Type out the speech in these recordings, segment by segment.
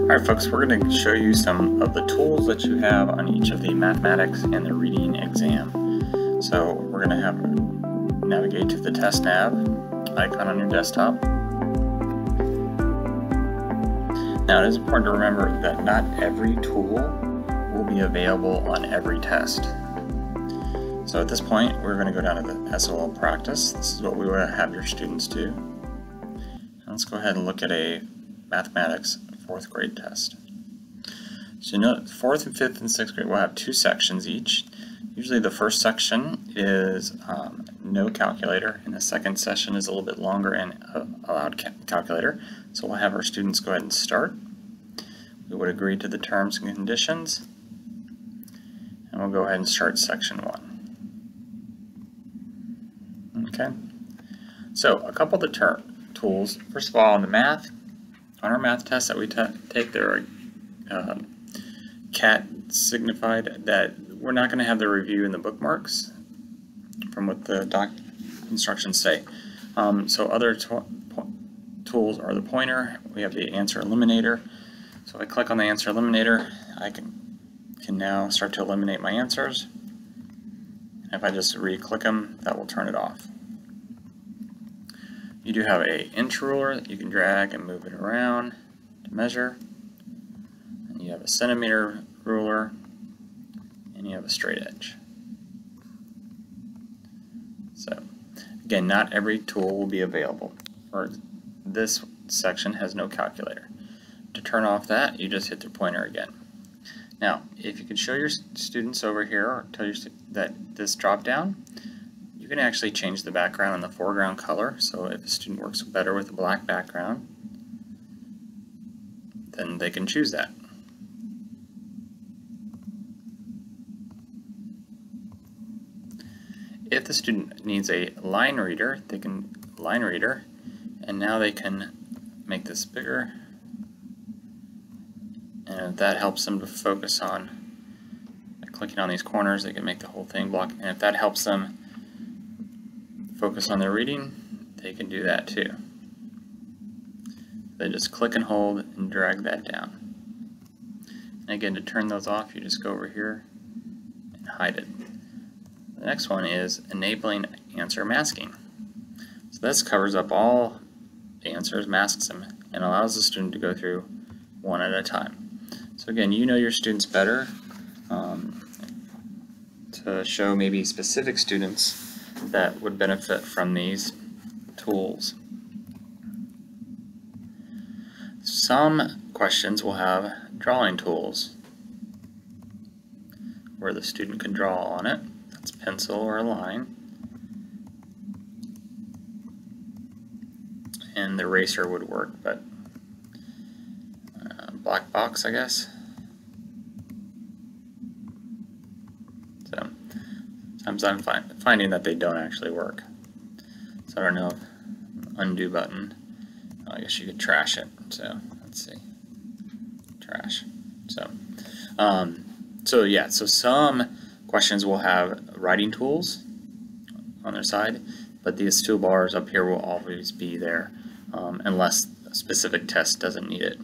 Alright folks, we're going to show you some of the tools that you have on each of the mathematics and the reading exam. So we're going to have navigate to the test nav icon on your desktop. Now it is important to remember that not every tool will be available on every test. So at this point we're going to go down to the SOL practice. This is what we want to have your students do. And let's go ahead and look at a mathematics 4th grade test. So you know, 4th and 5th and 6th grade will have 2 sections each. Usually the first section is no calculator, and the second session is a little bit longer and allowed calculator. So we'll have our students go ahead and start. We would agree to the terms and conditions, and we'll go ahead and start section 1. Okay, so a couple of the tools. First of all, on the math, on our math test that we take, there are CAT signified that we're not going to have the review in the bookmarks from what the instructions say. So other tools are the pointer. We have the answer eliminator. So if I click on the answer eliminator, I can now start to eliminate my answers. And if I just re-click them, that will turn it off. You do have an inch ruler that you can drag and move it around to measure. And you have a centimeter ruler, and you have a straight edge. So again, not every tool will be available. Or this section has no calculator. To turn off that, you just hit the pointer again. Now, if you could show your students over here, or tell your that this drop down, you can actually change the background and the foreground color. So if a student works better with a black background, then they can choose that. If the student needs a line reader, they can line reader, and now they can make this bigger, and that helps them to focus on, by clicking on these corners, they can make the whole thing block, and if that helps them focus on their reading, they can do that too. They just click and hold and drag that down. And again, to turn those off, you just go over here and hide it. The next one is enabling answer masking. So this covers up all the answers, masks them, and allows the student to go through one at a time. So again, you know your students better to show maybe specific students that would benefit from these tools. Some questions will have drawing tools where the student can draw on it. That's pencil or a line. And the eraser would work, but black box, I guess. So sometimes I'm finding that they don't actually work. So I don't know if undo button. Oh, I guess you could trash it. So let's see, trash. So yeah. So some questions will have writing tools on their side, but these toolbars up here will always be there unless a specific test doesn't need it.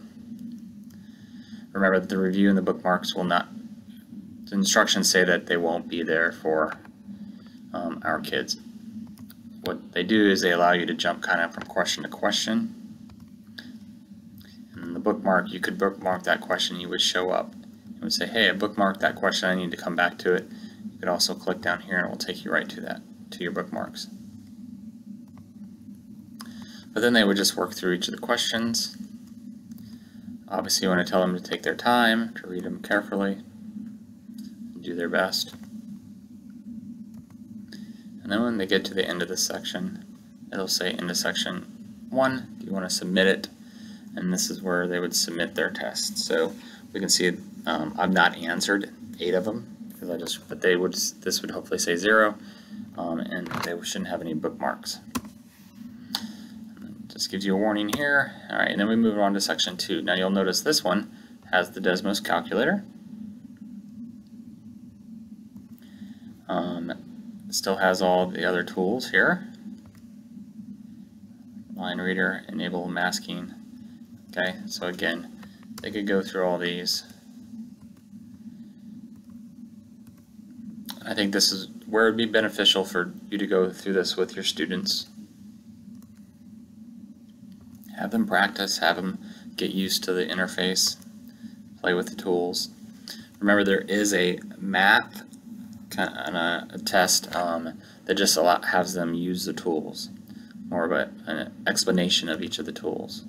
Remember that the review and the bookmarks will not, the instructions say that they won't be there for our kids. What they do is they allow you to jump kind of from question to question. And the bookmark, you could bookmark that question, you would show up. It would say, hey, I bookmarked that question, I need to come back to it. You could also click down here and it will take you right to that, to your bookmarks. But then they would just work through each of the questions. Obviously you want to tell them to take their time, to read them carefully, and do their best. And then when they get to the end of the section, it'll say end of section 1, do you want to submit it? And this is where they would submit their test. So we can see I've not answered 8 of them, because but they would, this would hopefully say 0, and they shouldn't have any bookmarks. Just gives you a warning here. Alright, and then we move on to section 2. Now you'll notice this one has the Desmos calculator. Still has all the other tools here. Line reader, enable masking. Okay, so again, they could go through all these. I think this is where it would be beneficial for you to go through this with your students. Have them practice, have them get used to the interface, play with the tools. Remember, there is a math kind of a test that just has them use the tools, more of an explanation of each of the tools.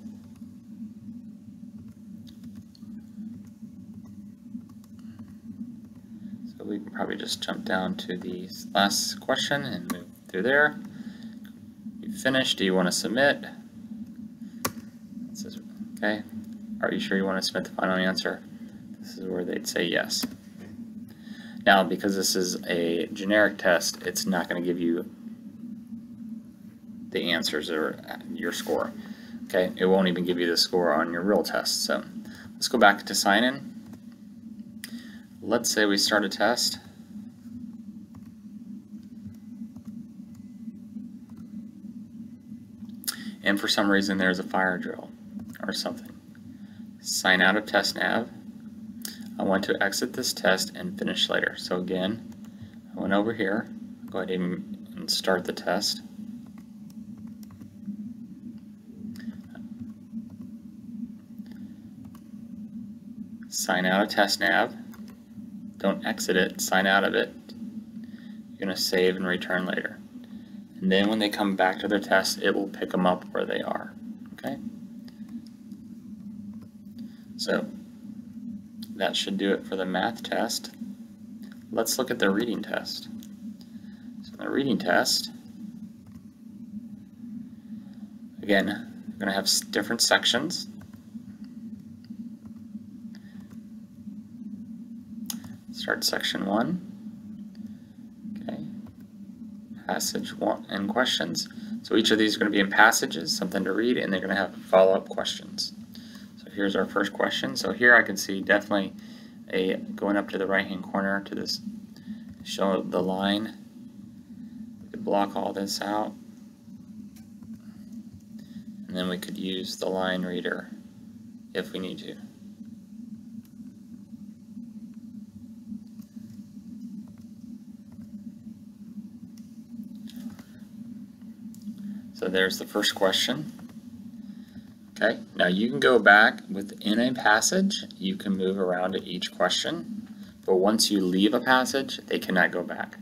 So we can probably just jump down to the last question and move through there. You finished. Do you want to submit? It says, okay. Are you sure you want to submit the final answer? This is where they'd say yes. Now, because this is a generic test, it's not going to give you the answers or your score. Okay, it won't even give you the score on your real test. So let's go back to sign in. Let's say we start a test. And for some reason there's a fire drill or something. Sign out of TestNav. I want to exit this test and finish later. So again, I went over here, go ahead and start the test. Sign out of TestNav. Don't exit it, sign out of it. You're going to save and return later. And then when they come back to their test, it will pick them up where they are. Okay? So that should do it for the math test. Let's look at the reading test. So in the reading test, again, we're going to have different sections. Start section 1. Okay. Passage 1 and questions. So each of these are going to be in passages, something to read, and they're going to have follow-up questions. So here's our first question. So here I can see definitely going up to the right-hand corner to this, show the line. We could block all this out, and then we could use the line reader if we need to. So there's the first question. Okay, now you can go back within a passage, you can move around to each question, but once you leave a passage, they cannot go back.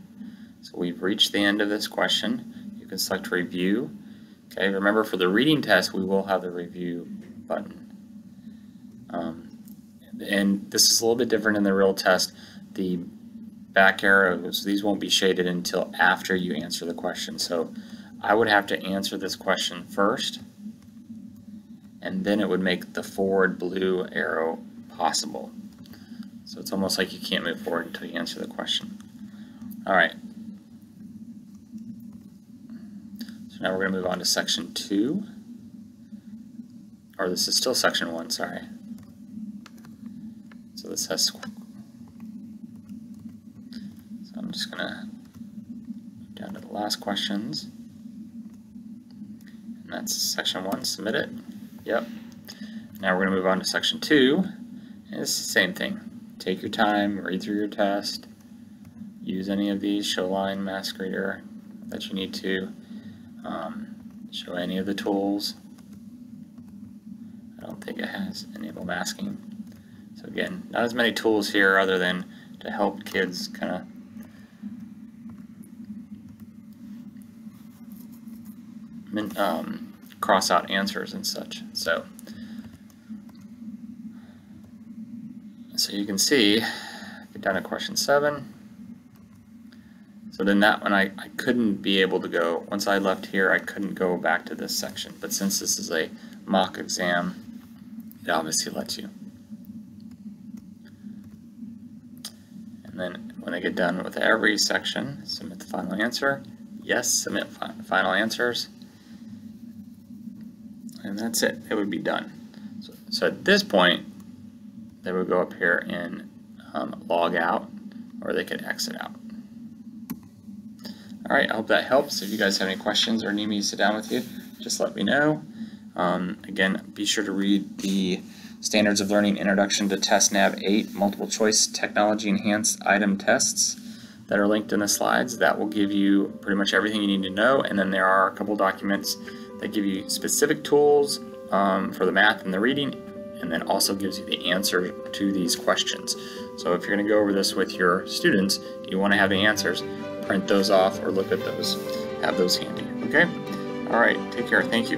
So we've reached the end of this question. You can select review. Okay, remember for the reading test, we will have the review button. And this is a little bit different in the real test. The back arrows, these won't be shaded until after you answer the question. So I would have to answer this question first, and then it would make the forward blue arrow possible. So it's almost like you can't move forward until you answer the question. Alright. So now we're going to move on to section 2. Or this is still section 1, sorry. So this has... So I'm just going to move down to the last questions. And that's section 1, submit it. Yep. Now we're going to move on to section 2. And it's the same thing. Take your time, read through your test, use any of these, show line, mask reader that you need to, show any of the tools. I don't think it has enable masking. So again, not as many tools here other than to help kids kind of cross out answers and such. So you can see, get down to question 7. So then that one I couldn't be able to go, once I left here I couldn't go back to this section, but since this is a mock exam, it obviously lets you. And then when I get done with every section, submit the final answer. Yes, submit final answers. And that's it. It would be done. So at this point, they would go up here and log out, or they could exit out. Alright, I hope that helps. If you guys have any questions or need me to sit down with you, just let me know. Again, be sure to read the Standards of Learning Introduction to TestNav 8 multiple choice technology enhanced item tests that are linked in the slides. That will give you pretty much everything you need to know, and then there are a couple documents that give you specific tools for the math and the reading, and then also gives you the answer to these questions. So if you're going to go over this with your students, you want to have the answers, print those off or look at those, have those handy. Okay? All right, take care. Thank you.